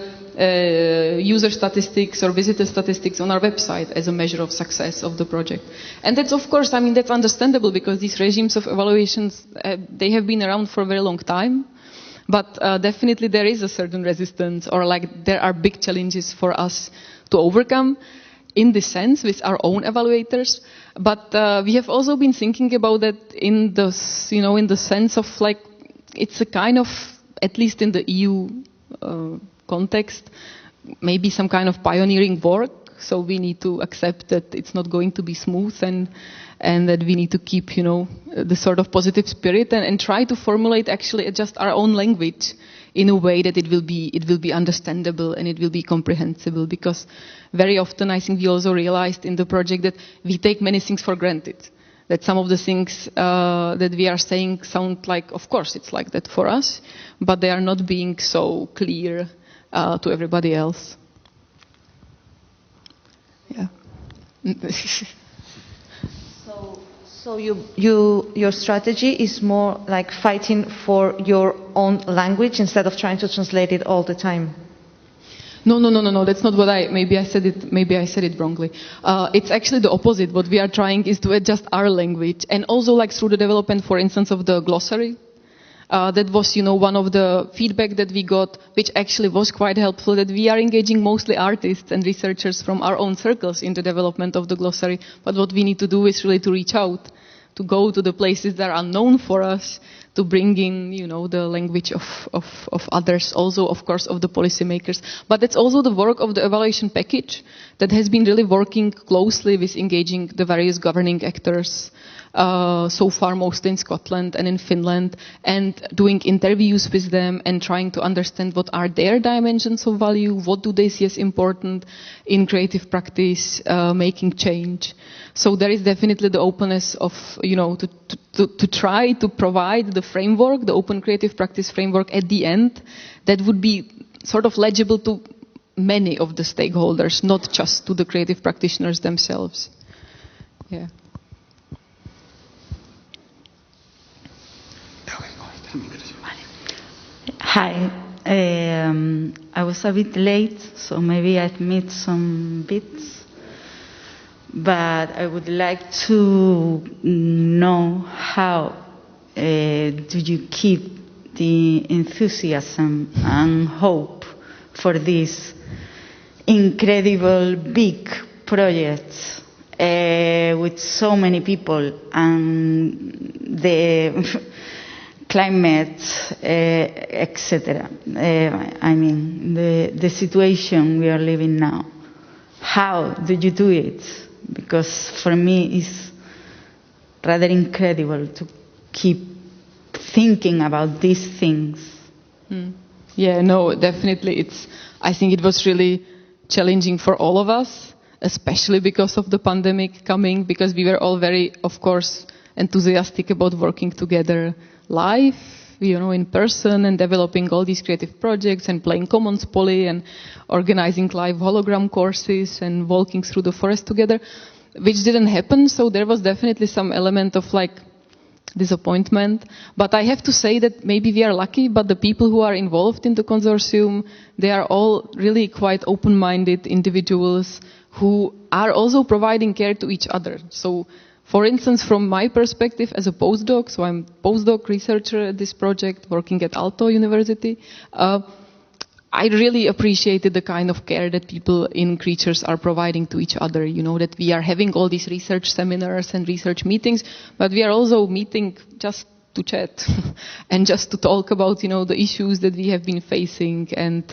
user statistics or visitor statistics on our website as a measure of success of the project. And that's, of course, that's understandable, because these regimes of evaluations, they have been around for a very long time. But definitely there is a certain resistance, or there are big challenges for us to overcome in this sense with our own evaluators. But we have also been thinking about that in the sense of it's a kind of, at least in the EU context, maybe some kind of pioneering work. So we need to accept that it's not going to be smooth, and that we need to keep, the sort of positive spirit and try to formulate actually just our own language in a way that it will be understandable and it will be comprehensible. Because very often I think we also realized in the project that we take many things for granted. That some of the things that we are saying sound like, of course, it's like that for us, but they are not being so clear to everybody else. Yeah. So your strategy is more like fighting for your own language instead of trying to translate it all the time. No. That's not what maybe I said it wrongly. It's actually the opposite. What we are trying is to adjust our language, and also through the development, for instance, of the glossary. That was, one of the feedback that we got, which actually was quite helpful, that we are engaging mostly artists and researchers from our own circles in the development of the glossary. But what we need to do is really to reach out, to go to the places that are unknown for us, to bring in, the language of others, also, of course, of the policymakers. But it's also the work of the evaluation package that has been really working closely with engaging the various governing actors so far mostly in Scotland and in Finland, and doing interviews with them and trying to understand what are their dimensions of value, what do they see as important in creative practice, making change. So there is definitely the openness of, to try to provide the framework, the open creative practice framework at the end that would be sort of legible to many of the stakeholders, not just to the creative practitioners themselves. Yeah. Hi. I was a bit late, so maybe I've missed some bits. But I would like to know how do you keep the enthusiasm and hope for these incredible big projects with so many people and the climate, etc. I mean, the situation we are living now. How do you do it? Because for me it's rather incredible to keep thinking about these things. Yeah, no, definitely. I think it was really challenging for all of us, especially because of the pandemic coming, because we were all very, of course, enthusiastic about working together live, in person, and developing all these creative projects and playing Commons Poly and organizing live hologram courses and walking through the forest together, which didn't happen. So there was definitely some element of disappointment. But I have to say that maybe we are lucky, but the people who are involved in the consortium, they are all really quite open-minded individuals who are also providing care to each other. So, for instance, from my perspective as a postdoc, so I'm a postdoc researcher at this project working at Aalto University, I really appreciated the kind of care that people in Creatures are providing to each other, that we are having all these research seminars and research meetings, but we are also meeting just to chat and just to talk about, the issues that we have been facing. And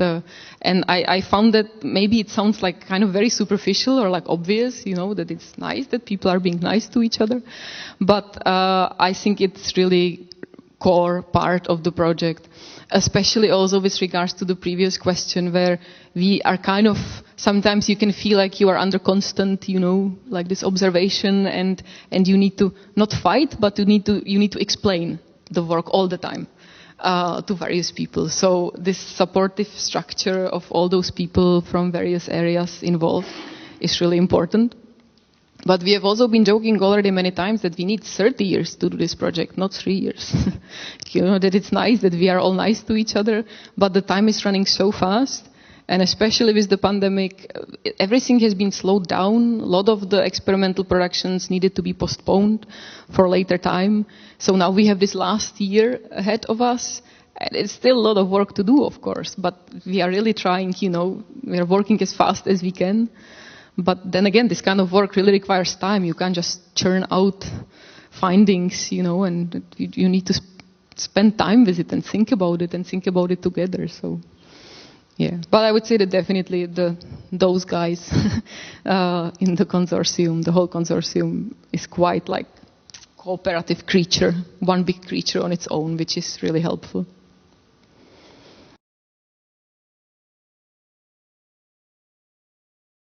I found that maybe it sounds like kind of very superficial or obvious, that it's nice that people are being nice to each other. But I think it's really core part of the project, especially also with regards to the previous question where we are kind of, sometimes you can feel like you are under constant, this observation and you need to not fight, but you need to explain the work all the time to various people. So this supportive structure of all those people from various areas involved is really important. But we have also been joking already many times that we need 30 years to do this project, not 3 years. That it's nice that we are all nice to each other, but the time is running so fast. And especially with the pandemic, everything has been slowed down. A lot of the experimental productions needed to be postponed for later time. So now we have this last year ahead of us. And it's still a lot of work to do, of course, but we are really trying, we are working as fast as we can. But then again, this kind of work really requires time. You can't just churn out findings, and you need to spend time with it and think about it together. So, yeah. But I would say that definitely those guys in the consortium, the whole consortium is quite cooperative creature, one big creature on its own, which is really helpful.